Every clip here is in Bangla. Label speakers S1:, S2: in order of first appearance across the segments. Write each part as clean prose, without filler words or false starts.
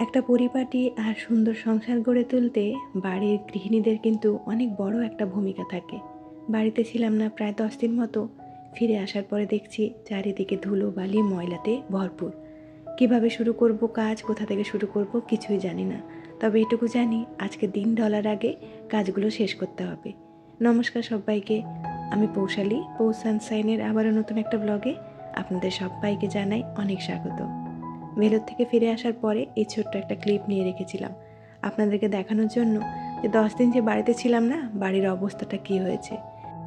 S1: একটা পরিপাটি আর সুন্দর সংসার গড়ে তুলতে বাড়ির গৃহিণীদের কিন্তু অনেক বড় একটা ভূমিকা থাকে। বাড়িতে ছিলাম না প্রায় 10 দিন মতো। ফিরে আসার পরে দেখছি চারিদিকে ধুলো বালি ময়লাতে ভরপুর। কিভাবে শুরু করব কাজ, কোথা থেকে শুরু করব কিছুই জানি না। তবে এটুকু জানি আজকে দিন ঢলার আগে কাজগুলো শেষ করতে হবে। নমস্কার সবাইকে, আমি পৌশালী। পৌষ সানশাইনের আবারও নতুন একটা ব্লগে আপনাদের সবাইকে জানাই অনেক স্বাগত। ভেলোর থেকে ফিরে আসার পরে এই ছোট্ট একটা ক্লিপ নিয়ে রেখেছিলাম আপনাদেরকে দেখানোর জন্য যে 10 দিন যে বাড়িতে ছিলাম না, বাড়ির অবস্থাটা কি হয়েছে।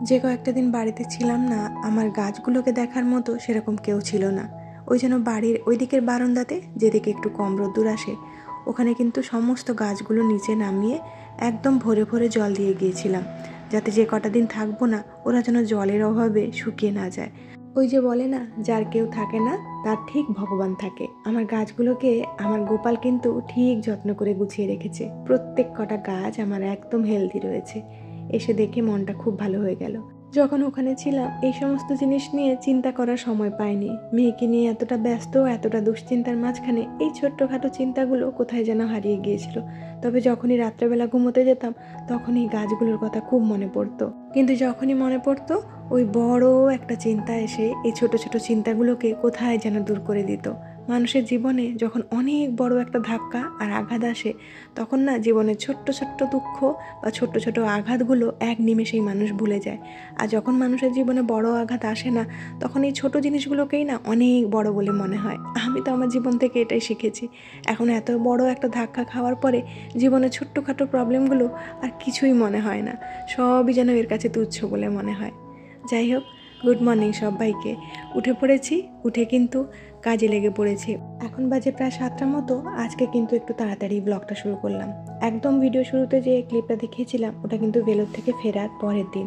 S1: যে কয়েকটা দিন বাড়িতে ছিলাম না, আমার গাছগুলোকে দেখার মতো সেরকম কেউ ছিল না। ওই যেন বাড়ির ওই দিকের বারান্দাতে যেদিকে একটু কম রোদ্দুর আসে, ওখানে কিন্তু সমস্ত গাছগুলো নিচে নামিয়ে একদম ভরে ভরে জল দিয়ে গিয়েছিলাম, যাতে যে কটা দিন থাকবো না ওরা যেন জলের অভাবে শুকিয়ে না যায়। ওই যে বলে না, যার কেউ থাকে না তার ঠিক ভগবান থাকে। আমার গাছগুলোকে আমার গোপাল কিন্তু ঠিক যত্ন করে গুছিয়ে রেখেছে। প্রত্যেক কটা গাছ আমার একদম হেলদি রয়েছে। এসে দেখে মনটা খুব ভালো হয়ে গেল। যখন ওখানে ছিলাম এই সমস্ত জিনিস নিয়ে চিন্তা করার সময় পাইনি। মেয়েকে নিয়ে এতটা ব্যস্ত, এতটা দুশ্চিন্তার মাঝখানে এই ছোট্টখাটো চিন্তাগুলো কোথায় যেন হারিয়ে গিয়েছিল। তবে যখনই রাত্রেবেলা ঘুমোতে যেতাম তখনই গাছগুলোর কথা খুব মনে পড়তো। কিন্তু যখনই মনে পড়তো ওই বড় একটা চিন্তা এসে এই ছোট ছোট চিন্তাগুলোকে কোথায় যেন দূর করে দিত। মানুষের জীবনে যখন অনেক বড় একটা ধাক্কা আর আঘাত আসে, তখন না জীবনের ছোট্ট ছোট্ট দুঃখ বা ছোট্ট ছোট আঘাতগুলো এক নিমেষেই মানুষ ভুলে যায়। আর যখন মানুষের জীবনে বড় আঘাত আসে না, তখন এই ছোট জিনিসগুলোকেই না অনেক বড় বলে মনে হয়। আমি তো আমার জীবন থেকে এটাই শিখেছি। এখন এত বড় একটা ধাক্কা খাওয়ার পরে জীবনের ছোট্টখাটো প্রবলেমগুলো আর কিছুই মনে হয় না, সবই যেন এর কাছে তুচ্ছ বলে মনে হয়। যাই হোক, গুড মর্নিং সবাইকে। উঠে পড়েছি, উঠে কিন্তু কাজে লেগে পড়েছি। এখন বাজে প্রায় 7টার মতো। আজকে কিন্তু একটু তাড়াতাড়ি ব্লগটা শুরু করলাম। একদম ভিডিও শুরুতে যে ক্লিপটা দেখিয়েছিলাম ওটা কিন্তু ভেলোর থেকে ফেরার পরের দিন।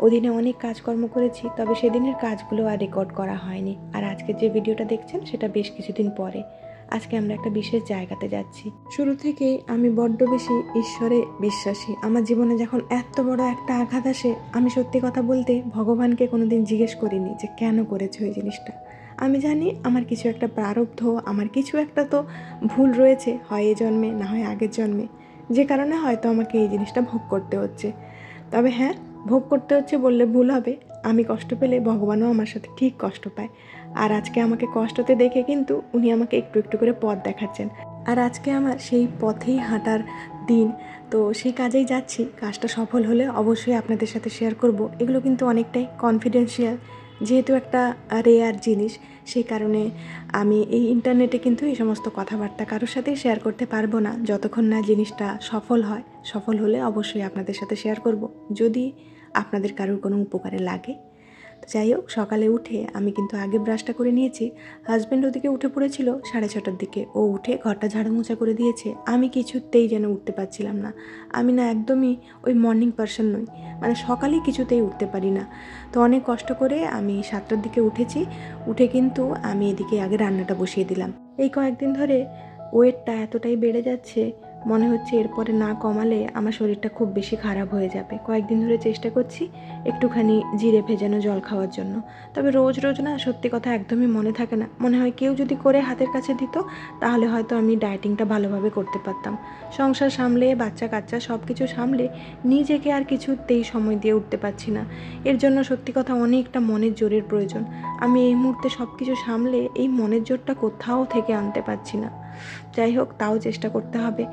S1: ওদিনে অনেক কাজকর্ম করেছি, তবে সেদিনের কাজগুলো আর রেকর্ড করা হয়নি। আর আজকে যে ভিডিওটা দেখছেন সেটা বেশ কিছুদিন পরে। আজকে আমরা একটা বিশেষ জায়গাতে যাচ্ছি। শুরু থেকেই আমি বড্ড বেশি ঈশ্বরে বিশ্বাসী। আমার জীবনে যখন এত বড় একটা আঘাত আসে, আমি সত্যি কথা বলতে ভগবানকে কোনোদিন জিজ্ঞেস করিনি যে কেন করেছে ওই জিনিসটা। আমি জানি আমার কিছু একটা প্রারব্ধ, আমার কিছু একটা তো ভুল রয়েছে, হয় এই জন্মে না হয় আগের জন্মে, যে কারণে হয়তো আমাকে এই জিনিসটা ভোগ করতে হচ্ছে। তবে হ্যাঁ, ভোগ করতে হচ্ছে বললে ভুল হবে। আমি কষ্ট পেলে ভগবানও আমার সাথে ঠিক কষ্ট পায়। আর আজকে আমাকে কষ্টতে দেখে কিন্তু উনি আমাকে একটু একটু করে পথ দেখাচ্ছেন। আর আজকে আমার সেই পথেই হাঁটার দিন। তো সেই কাজেই যাচ্ছি। কাজটা সফল হলে অবশ্যই আপনাদের সাথে শেয়ার করব। এগুলো কিন্তু অনেকটাই কনফিডেন্সিয়াল, যেহেতু একটা রেয়ার জিনিস, সেই কারণে আমি এই ইন্টারনেটে কিন্তু এই সমস্ত কথাবার্তা কারোর সাথেই শেয়ার করতে পারবো না যতক্ষণ না জিনিসটা সফল হয়। সফল হলে অবশ্যই আপনাদের সাথে শেয়ার করব, যদি আপনাদের কারোর কোনো উপকারে লাগে। তো যাই হোক, সকালে উঠে আমি কিন্তু আগে ব্রাশটা করে নিয়েছি। হাজব্যান্ড ওদিকে উঠে পড়েছিল 6:30টার দিকে। ও উঠে ঘরটা ঝাড়ু মোছা করে দিয়েছে। আমি কিছুতেই যেন উঠতে পারছিলাম না। আমি না একদমই ওই মর্নিং পারসন নই, মানে সকালে কিছুতেই উঠতে পারি না। তো অনেক কষ্ট করে আমি 7টার দিকে উঠেছি। উঠে কিন্তু আমি এদিকে আগে রান্নাটা বসিয়ে দিলাম। এই কয়েকদিন ধরে ওয়েটটা এতটাই বেড়ে যাচ্ছে, মনে হচ্ছে এরপরে না কমালে আমার শরীরটা খুব বেশি খারাপ হয়ে যাবে। কয়েকদিন ধরে চেষ্টা করছি একটুখানি জিরে ভেজানো জল খাওয়ার জন্য। তবে রোজ রোজ না, সত্যি কথা একদমই মনে থাকে না। মনে হয় কেউ যদি করে হাতের কাছে দিত তাহলে হয়তো আমি ডায়েটিংটা ভালোভাবে করতে পারতাম। সংসার সামলে, বাচ্চা কাচ্চা সব কিছু সামলে নিজেকে আর কিছুতেই সময় দিয়ে উঠতে পারছি না। এর জন্য সত্যি কথা অনেকটা মনের জোরের প্রয়োজন। আমি এই মুহূর্তে সব কিছু সামলে এই মনের জোরটা কোথাও থেকে আনতে পারছি না। যাই হোক, তাও চেষ্টা করতে হবে।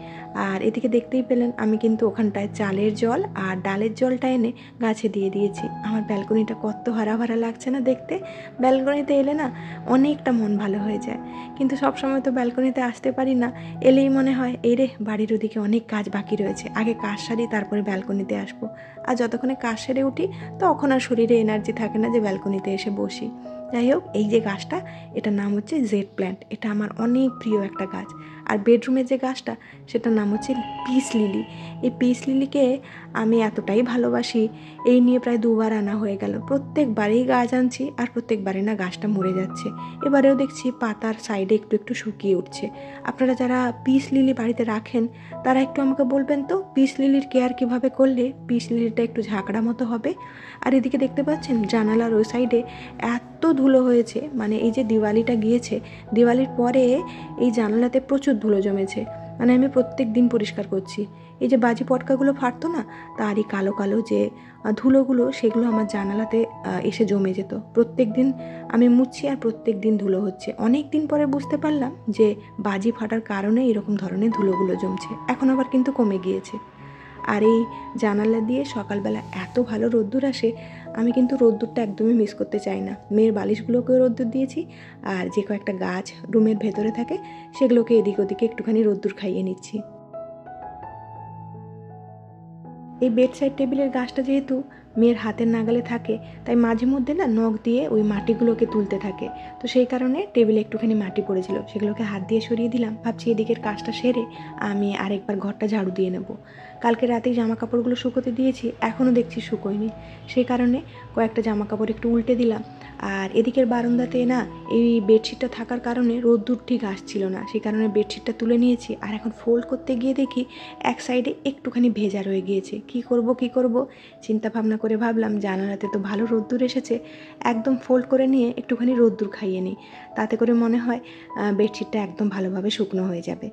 S1: আর এদিকে দেখতেই পেলেন আমি কিন্তু ওখানটায় চালের জল আর ডালের জলটা এনে গাছে দিয়ে দিয়েছি। আমার ব্যালকনিটা কত হারা ভরা লাগছে না দেখতে। ব্যালকনিতে এলে না অনেকটা মন ভালো হয়ে যায়, কিন্তু সবসময় তো ব্যালকনিতে আসতে পারি না। এলেই মনে হয় এই রে, বাড়ির ওদিকে অনেক কাজ বাকি রয়েছে, আগে কাজ সারি তারপরে ব্যালকনিতে আসবো। আর যতক্ষণে কাজ সেরে উঠি তখন আর শরীরে এনার্জি থাকে না যে ব্যালকনিতে এসে বসি। যাই হোক, এই যে গাছটা, এটার নাম হচ্ছে জেড প্ল্যান্ট। এটা আমার অনেক প্রিয় একটা গাছ। আর বেডরুমের যে গাছটা, সেটার নাম হচ্ছে পিস লিলি। এই পিস লিলিকে আমি এতটাই ভালোবাসি, এই নিয়ে প্রায় 2বার আনা হয়ে গেল। প্রত্যেকবারেই গাছ আনছি আর প্রত্যেকবারে না গাছটা মরে যাচ্ছে। এবারেও দেখছি পাতার সাইডে একটু একটু শুকিয়ে উঠছে। আপনারা যারা পিস লিলি বাড়িতে রাখেন তারা একটু আমাকে বলবেন তো, পিস লিলির কেয়ার কীভাবে করলে পিস লিলিটা একটু ঝাঁকড়া মতো হবে। আর এদিকে দেখতে পাচ্ছেন জানালার ওই সাইডে এত ধুলো হয়েছে, মানে এই যে দিওয়ালিটা গিয়েছে, দিওয়ালির পরে এই জানালাতে প্রচুর ধুলো জমেছে। মানে আমি প্রত্যেক দিন পরিষ্কার করছি। এই যে বাজি পটকাগুলো ফাটতো না, তারই কালো কালো যে ধুলোগুলো, সেগুলো আমার জানালাতে এসে জমে যেত। প্রত্যেক দিন আমি মুছছি আর প্রত্যেক দিন ধুলো হচ্ছে। অনেক দিন পরে বুঝতে পারলাম যে বাজি ফাটার কারণে এরকম ধরনের ধুলোগুলো জমছে। এখন আবার কিন্তু কমে গিয়েছে। আর এই জানালা দিয়ে সকালবেলা এত ভালো রোদ্দুর আসে, আমি কিন্তু রোদ্দুরটা একদমই মিস করতে চাই না। মেয়ের বালিশগুলোকেও রোদ্দুর দিয়েছি, আর যে কয়েকটা গাছ রুমের ভেতরে থাকে সেগুলোকে এদিক ওদিকে একটুখানি রোদ্দুর খাইয়ে নিচ্ছি। এই বেডসাইড টেবিলের গাছটা যেহেতু মেয়ের হাতের নাগালে থাকে, তাই মাঝে মধ্যে না নখ দিয়ে ওই মাটিগুলোকে তুলতে থাকে। তো সেই কারণে টেবিলে একটুখানি মাটি পড়েছিল, সেগুলোকে হাত দিয়ে সরিয়ে দিলাম। ভাবছি এদিকের কাজটা সেরে আমি আরেকবার ঘরটা ঝাড়ু দিয়ে নেব। কালকে রাতেই জামা কাপড়গুলো শুকোতে দিয়েছি, এখনও দেখছি শুকোয়নি। সেই কারণে কয়েকটা জামা কাপড় একটু উল্টে দিলাম। আর এদিকের বারান্দাতে না এই বেডশিটটা থাকার কারণে রোদ্দুর ঠিক আসছিল না, সেই কারণে বেডশিটটা তুলে নিয়েছি। আর এখন ফোল্ড করতে গিয়ে দেখি এক সাইডে একটুখানি ভেজা রয়ে গিয়েছে। কি করব চিন্তা ভাবনা করে ভাবলাম জানালাতে তো ভালো রোদ্দুর এসেছে, একদম ফোল্ড করে নিয়ে একটুখানি রোদ্দুর খাইয়ে নিই, তাতে করে মনে হয় বেডশিটটা একদম ভালোভাবে শুকনো হয়ে যাবে।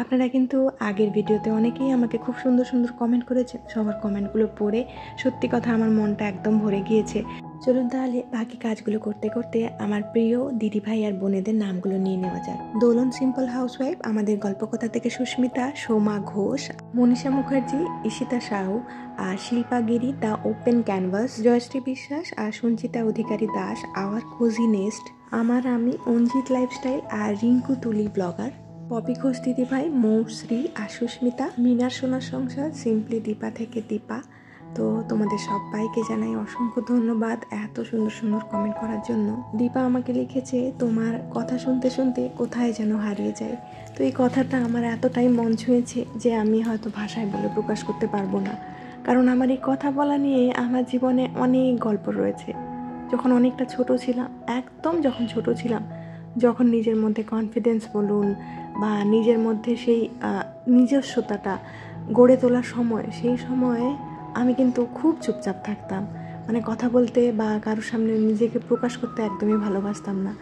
S1: আপনারা কিন্তু আগের ভিডিওতে অনেকেই আমাকে খুব সুন্দর সুন্দর কমেন্ট করেছেন। সবার কমেন্টগুলো পড়ে সত্যি কথা আমার মনটা একদম ভরে গিয়েছে। চলুন তাহলে বাকি কাজগুলো করতে করতে আমার প্রিয় দিদিভাই আর বোনেদের নামগুলো নিয়ে নেওয়া যাক। দোলন সিম্পল হাউসওয়াইফ, আমাদের গল্পকথা থেকে সুস্মিতা, সোমা ঘোষ, মনীষা মুখার্জি, ঈশিতা সাহু, আর শিল্পা গিরি দ্য ওপেন ক্যানভাস, জয়শ্রী বিশ্বাস আর সঞ্চিতা অধিকারী দাস, আওয়ার কোজি নেস্ট, আমি অঞ্জিত লাইফস্টাইল, আর রিঙ্কু তুলি ব্লগার, পপি ঘোষ দিদিভাই, মৌশ্রী আর সুস্মিতা, মিনার সোনার সংসার, সিম্পলি দীপা থেকে দীপা। তো তোমাদের সবাইকে জানাই অসংখ্য ধন্যবাদ এত সুন্দর সুন্দর কমেন্ট করার জন্য। দীপা আমাকে লিখেছে, তোমার কথা শুনতে শুনতে কোথায় যেন হারিয়ে যায়। তো এই কথাটা আমার এতটাই মন ছুঁয়েছে যে আমি হয়তো ভাষায় বলে প্রকাশ করতে পারবো না, কারণ আমার এই কথা বলা নিয়ে আমার জীবনে অনেক গল্প রয়েছে। যখন অনেকটা ছোট ছিলাম, একদম যখন ছোট ছিলাম, যখন নিজের মধ্যে কনফিডেন্স বলুন বা নিজের মধ্যে সেই নিজস্বতাটা গড়ে তোলার সময়, সেই সময়ে আমি কিন্তু খুব চুপচাপ থাকতাম। মানে কথা বলতে বা কারোর সামনে নিজেকে প্রকাশ করতে একদমই ভালোবাসতাম না।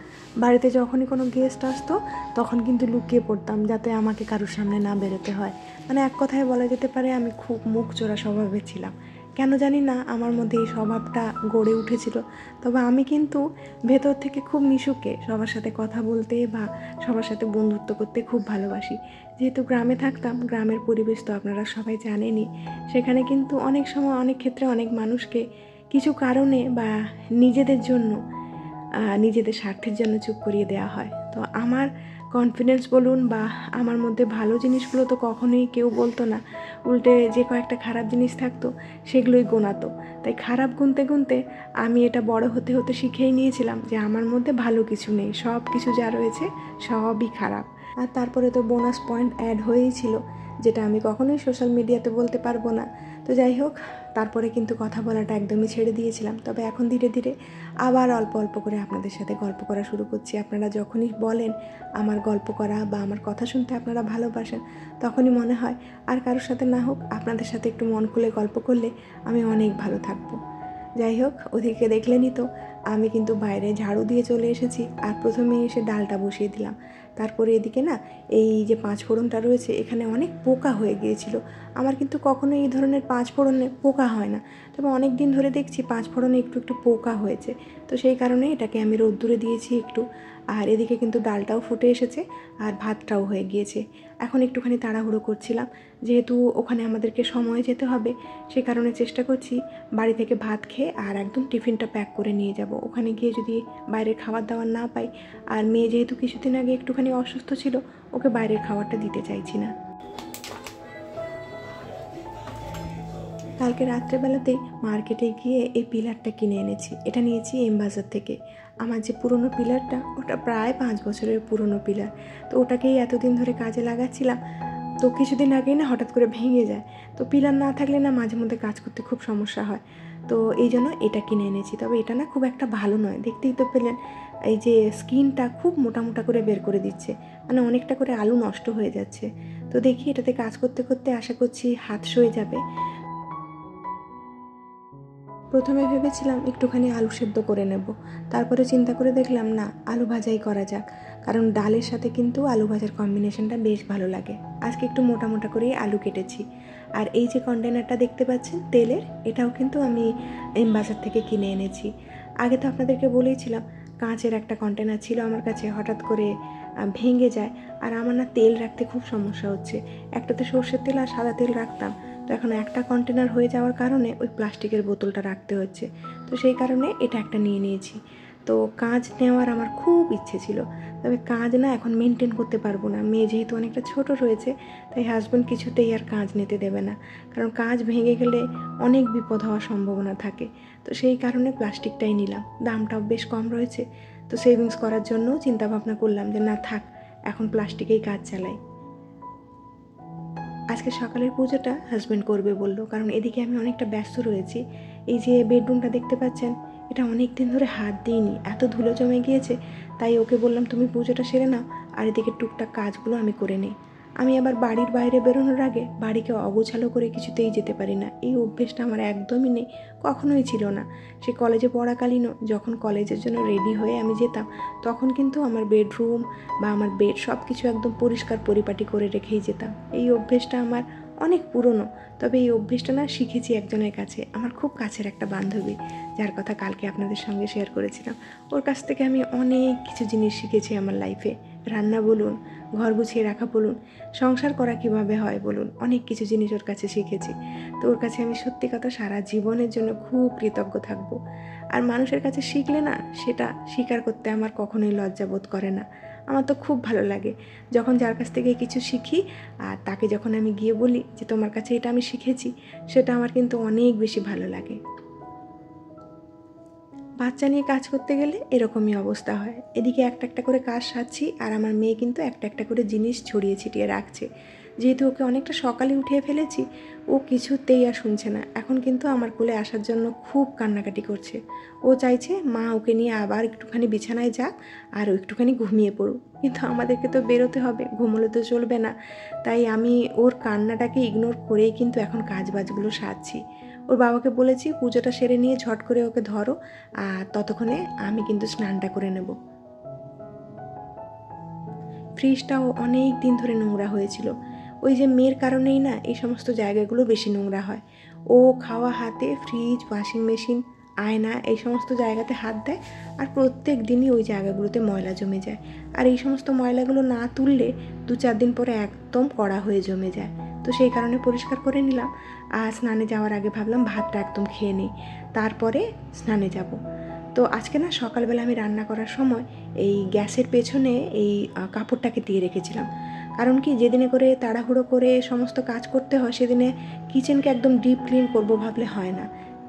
S1: বাড়িতে যখনই কোনো গেস্ট আসতো তখন কিন্তু লুকিয়ে পড়তাম, যাতে আমাকে কারোর সামনে না বেরোতে হয়। মানে এক কথায় বলা যেতে পারে আমি খুব মুখ চোরা স্বভাবের ছিলাম। কেন জানি না আমার মধ্যে এই স্বভাবটা গড়ে উঠেছিল। তবে আমি কিন্তু ভেতর থেকে খুব মিশুকে সবার সাথে কথা বলতে বা সবার সাথে বন্ধুত্ব করতে খুব ভালোবাসি। যেহেতু গ্রামে থাকতাম, গ্রামের পরিবেশ তো আপনারা সবাই জানেনই। সেখানে কিন্তু অনেক সময় অনেক ক্ষেত্রে অনেক মানুষকে কিছু কারণে বা নিজেদের জন্য, নিজেদের স্বার্থের জন্য চুপ করিয়ে দেওয়া হয়। তো আমার কনফিডেন্স বলুন বা আমার মধ্যে ভালো জিনিসগুলো তো কখনোই কেউ বলতো না, উল্টে যে কয়েকটা খারাপ জিনিস থাকতো সেগুলোই গোনাতো। তাই খারাপ গুনতে গুনতে আমি এটা বড় হতে হতে শিখেই নিয়েছিলাম যে আমার মধ্যে ভালো কিছু নেই, সব কিছু যা রয়েছে সবই খারাপ। আর তারপরে তো বোনাস পয়েন্ট অ্যাড হয়েই ছিল, যেটা আমি কখনোই সোশ্যাল মিডিয়াতে বলতে পারবো না। তো যাই হোক, তারপরে কিন্তু কথা বলাটা একদমই ছেড়ে দিয়েছিলাম। তবে এখন ধীরে ধীরে আবার অল্প অল্প করে আপনাদের সাথে গল্প করা শুরু করছি। আপনারা যখনই বলেন আমার গল্প করা বা আমার কথা শুনতে আপনারা ভালোবাসেন, তখনই মনে হয় আর কারোর সাথে না হোক আপনাদের সাথে একটু মন খুলে গল্প করলে আমি অনেক ভালো থাকবো। যাই হোক, ওদিকে দেখলেনই তো আমি কিন্তু বাইরে ঝাড়ু দিয়ে চলে এসেছি, আর প্রথমে এসে ডালটা বসিয়ে দিলাম। তারপরে এদিকে না এই যে পাঁচফোড়নটা রয়েছে, এখানে অনেক পোকা হয়ে গিয়েছিল। আমার কিন্তু কখনো এই ধরনের পাঁচফোড়নে পোকা হয় না, তবে অনেক দিন ধরে দেখছি পাঁচফোড়নে একটু একটু পোকা হয়েছে। তো সেই কারণে এটাকে আমি রোদ্দুরে দিয়েছি একটু। আর এদিকে কিন্তু ডালটাও ফুটে এসেছে আর ভাতটাও হয়ে গিয়েছে। এখন একটুখানি তাড়াহুড়ো করছিলাম, যেহেতু ওখানে আমাদেরকে সময় যেতে হবে, সে কারণে চেষ্টা করছি বাড়ি থেকে ভাত খেয়ে আর একদম টিফিনটা প্যাক করে নিয়ে যাব। ওখানে গিয়ে যদি বাইরের খাবার দাবার না পাই, আর মেয়ে যেহেতু কিছুদিন আগে একটুখানি অসুস্থ ছিল, ওকে বাইরের খাবারটা দিতে চাইছি না। কালকে রাত্রেবেলাতেই মার্কেটে গিয়ে এই পিলারটা কিনে এনেছি। এটা নিয়েছি এম বাজার থেকে। আমার যে পুরনো পিলারটা, ওটা প্রায় 5 বছরের পুরনো পিলার। তো ওটাকেই এতদিন ধরে কাজে লাগাচ্ছিলাম। তো কিছুদিন আগেই না হঠাৎ করে ভেঙে যায়। তো পিলার না থাকলে না মাঝে মধ্যে কাজ করতে খুব সমস্যা হয়। তো এই জন্য এটা কিনে এনেছি। তবে এটা না খুব একটা ভালো নয়, দেখতেই তো পেলেন এই যে স্কিনটা খুব মোটা মোটা করে বের করে দিচ্ছে, মানে অনেকটা করে আলু নষ্ট হয়ে যাচ্ছে। তো দেখি এটাতে কাজ করতে করতে আশা করছি হাত সয়ে যাবে। প্রথমে ভেবেছিলাম একটুখানি আলু সেদ্ধ করে নেব, তারপরে চিন্তা করে দেখলাম না, আলু ভাজাই করা যাক, কারণ ডালের সাথে কিন্তু আলু ভাজার কম্বিনেশনটা বেশ ভালো লাগে। আজকে একটু মোটা মোটা করেই আলু কেটেছি। আর এই যে কন্টেনারটা দেখতে পাচ্ছেন তেলের, এটাও কিন্তু আমি এম বাজার থেকে কিনে এনেছি। আগে তো আপনাদেরকে বলেইছিলাম কাঁচের একটা কন্টেনার ছিল আমার কাছে, হঠাৎ করে ভেঙে যায়। আর আমার না তেল রাখতে খুব সমস্যা হচ্ছে, একটাতে সর্ষের তেল আর সাদা তেল রাখতাম, তো এখন একটা কন্টেনার হয়ে যাওয়ার কারণে ওই প্লাস্টিকের বোতলটা রাখতে হচ্ছে। তো সেই কারণে এটা একটা নিয়ে নিয়েছি। তো কাঁচ নেওয়ার আমার খুব ইচ্ছে ছিল, তবে কাঁচ না এখন মেনটেন করতে পারবো না, মেয়ে যেহেতু অনেকটা ছোট রয়েছে, তাই হাজব্যান্ড কিছুতেই আর কাঁচ নিতে দেবে না, কারণ কাঁচ ভেঙে গেলে অনেক বিপদ হওয়ার সম্ভাবনা থাকে। তো সেই কারণে প্লাস্টিকটাই নিলাম, দামটাও বেশ কম রয়েছে। তো সেভিংস করার জন্যও চিন্তা ভাবনা করলাম যে না থাক, এখন প্লাস্টিকেই কাজ চালাই। আজকে সকালের পুজোটা হাজব্যান্ড করবে বললো, কারণ এদিকে আমি অনেকটা ব্যস্ত রয়েছি। এই যে বেডরুমটা দেখতে পাচ্ছেন, এটা অনেক দিন ধরে হাত দিইনি, এত ধুলো জমে গিয়েছে। তাই ওকে বললাম তুমি পুজোটা সেরে নাও, আর এদিকে টুকটাক কাজগুলো আমি করে নিই। আমি আবার বাড়ির বাইরে বেরোনোর আগে বাড়িকে অগোছালো করে কিছুতেই যেতে পারি না, এই অভ্যেসটা আমার একদমই নেই, কখনোই ছিল না। সে কলেজে পড়াকালীনও যখন কলেজের জন্য রেডি হয়ে আমি যেতাম, তখন কিন্তু আমার বেডরুম বা আমার বেড সব কিছু একদম পরিষ্কার পরিপাটি করে রেখেই যেতাম। এই অভ্যেসটা আমার অনেক পুরনো, তবে এই অভ্যেসটা না শিখেছি একজনের কাছে, আমার খুব কাছের একটা বান্ধবী, যার কথা কালকে আপনাদের সঙ্গে শেয়ার করেছিলাম। ওর কাছ থেকে আমি অনেক কিছু জিনিস শিখেছি আমার লাইফে, রান্না বলুন, ঘর গুছিয়ে রাখা বলুন, সংসার করা কিভাবে হয় বলুন, অনেক কিছু জিনিস ওর কাছে শিখেছি। তো ওর কাছে আমি সত্যি কথা সারা জীবনের জন্য খুব কৃতজ্ঞ থাকবো। আর মানুষের কাছে শিখলে না, সেটা স্বীকার করতে আমার কখনোই লজ্জা বোধ করে না। আমার তো খুব ভালো লাগে যখন যার কাছ থেকে কিছু শিখি, আর তাকে যখন আমি গিয়ে বলি যে তোমার কাছে এটা আমি শিখেছি, সেটা আমার কিন্তু অনেক বেশি ভালো লাগে। বাচ্চা নিয়ে কাজ করতে গেলে এরকমই অবস্থা হয়, এদিকে একটা একটা করে কাজ সারছি, আর আমার মেয়ে কিন্তু একটা একটা করে জিনিস ছড়িয়ে ছিটিয়ে রাখছে। যেহেতু ওকে অনেকটা সকালে উঠিয়ে ফেলেছি, ও কিছুতেই আর শুনছে না, এখন কিন্তু আমার কোলে আসার জন্য খুব কান্নাকাটি করছে। ও চাইছে মা ওকে নিয়ে আবার একটুখানি বিছানায় যাক আর ও একটুখানি ঘুমিয়ে পড়ুক, কিন্তু আমাদেরকে তো বেরোতে হবে, ঘুমোলে তো চলবে না। তাই আমি ওর কান্নাটাকে ইগনোর করেই কিন্তু এখন কাজবাজগুলো সারছি। ওর বাবাকে বলেছি পুজোটা সেরে নিয়ে ঝট করে ওকে ধরো, আর ততক্ষণে আমি কিন্তু স্নানটা করে নেব। ফ্রিজটাও অনেক দিন ধরে নোংরা হয়েছিল, ওই যে মেয়ের কারণেই না এই সমস্ত জায়গাগুলো বেশি নোংরা হয়। ও খাওয়া হাতে ফ্রিজ, ওয়াশিং মেশিন, আয়না এই সমস্ত জায়গাতে হাত দেয়, আর প্রত্যেক দিনই ওই জায়গাগুলোতে ময়লা জমে যায়। আর এই সমস্ত ময়লাগুলো না তুললে 2-4 দিন পরে একদম কড়া হয়ে জমে যায়। তো সেই কারণে পরিষ্কার করে নিলাম, আর স্নানে যাওয়ার আগে ভাবলাম ভাতটা একদম খেয়ে নিই, তারপরে স্নানে যাব। তো আজকে না সকালবেলা আমি রান্না করার সময় এই গ্যাসের পেছনে এই কাপড়টাকে দিয়ে রেখেছিলাম, কারণ কি যেদিনে করে তাড়াহুড়ো করে সমস্ত কাজ করতে হয়, সেদিনে কিচেনকে একদম ডিপ ক্লিন করবো ভাবলে হয় না।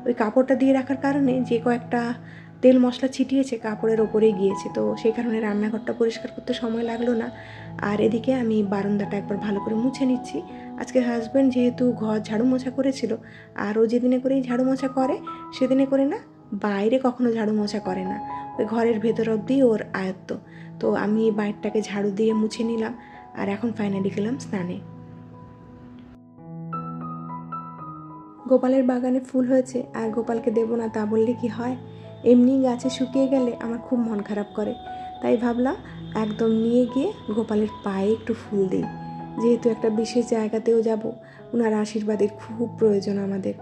S1: ওই কাপড়টা দিয়ে রাখার কারণে যে কয়েকটা তেল মশলা ছিটিয়েছে কাপড়ের ওপরেই গিয়েছে, তো সেই কারণে রান্নাঘরটা পরিষ্কার করতে সময় লাগলো না। আর এদিকে আমি বারান্দাটা একবার ভালো করে মুছে নিচ্ছি। আজকে হাজব্যান্ড যেহেতু ঘর ঝাড়ু মোছা করেছিল, আর ও যেদিনে করেই ঝাড়ু মোছা করে, সেদিনে করে না বাইরে কখনো ঝাড়ু মোছা করে না, ওই ঘরের ভেতর অবধি ওর আয়ত্ত। তো আমি বাইরটাকে ঝাড়ু দিয়ে মুছে নিলাম, আর এখন ফাইনালি গেলাম স্নানে। গোপালের বাগানে ফুল হয়েছে, আর গোপালকে দেবো না তা বললে কি হয়, এমনি গাছে শুকিয়ে গেলে আমার খুব মন খারাপ করে। তাই ভাবলাম একদম নিয়ে গিয়ে গোপালের পায়ে একটু ফুল দিই, যেহেতু একটা বিশেষ জায়গাতেও যাব, ওনার আশীর্বাদের খুব প্রয়োজন আমাদের।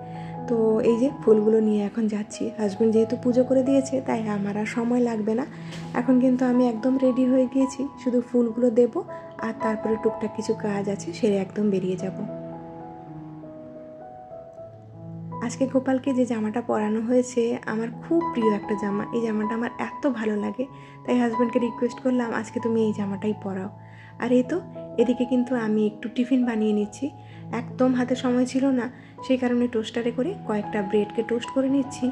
S1: তো এই যে ফুলগুলো নিয়ে এখন যাচ্ছি, হাজব্যান্ড যেহেতু পুজো করে দিয়েছে তাই আমার আর সময় লাগবে না। এখন কিন্তু আমি একদম রেডি হয়ে গিয়েছি, শুধু ফুলগুলো দেব আর তারপরে টুকটাক কিছু কাজ আছে সেরে একদম বেরিয়ে যাব। আজকে গোপালকে যে জামাটা পরানো হয়েছে আমার খুব প্রিয় একটা জামা, এই জামাটা আমার এত ভালো লাগে, তাই হাজব্যান্ডকে রিকোয়েস্ট করলাম আজকে তুমি এই জামাটাই পরাও। আর এই তো এদিকে কিন্তু আমি একটু টিফিন বানিয়ে নিচ্ছি, একদম হাতে সময় ছিল না, সেই কারণে টোস্টারে করে কয়েকটা ব্রেডকে টোস্ট করে নিচ্ছি।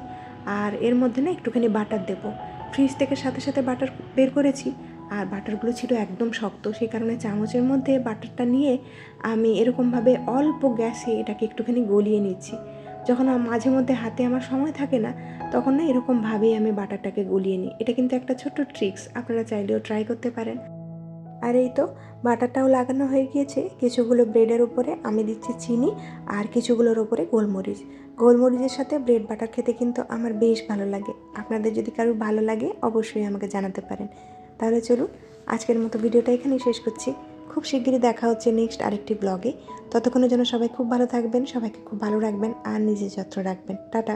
S1: আর এর মধ্যে না একটুখানি বাটার দেবো, ফ্রিজ থেকে সাথে সাথে বাটার বের করেছি, আর বাটারগুলো ছিল একদম শক্ত, সেই কারণে চামচের মধ্যে বাটারটা নিয়ে আমি এরকমভাবে অল্প গ্যাসে এটাকে একটুখানি গলিয়ে নিচ্ছি। যখন মাঝে মধ্যে হাতে আমার সময় থাকে না, তখন না এরকমভাবেই আমি বাটারটাকে গলিয়ে নিই। এটা কিন্তু একটা ছোট্ট ট্রিক্স, আপনারা চাইলেও ট্রাই করতে পারেন। আর এই তো বাটারটাও লাগানো হয়ে গিয়েছে। কিছুগুলো ব্রেডের উপরে আমি দিচ্ছি চিনি, আর কিছুগুলোর উপরে গোলমরিচ। গোলমরিচের সাথে ব্রেড বাটার খেতে কিন্তু আমার বেশ ভালো লাগে। আপনাদের যদি কারোর ভালো লাগে অবশ্যই আমাকে জানাতে পারেন। তাহলে চলুন, আজকের মতো ভিডিওটা এখানেই শেষ করছি। খুব শিগগিরই দেখা হচ্ছে নেক্সট আরেকটি ব্লগে। ততক্ষণের জন্য সবাই খুব ভালো থাকবেন, সবাইকে খুব ভালো রাখবেন আর নিজের যত্ন রাখবেন। টাটা।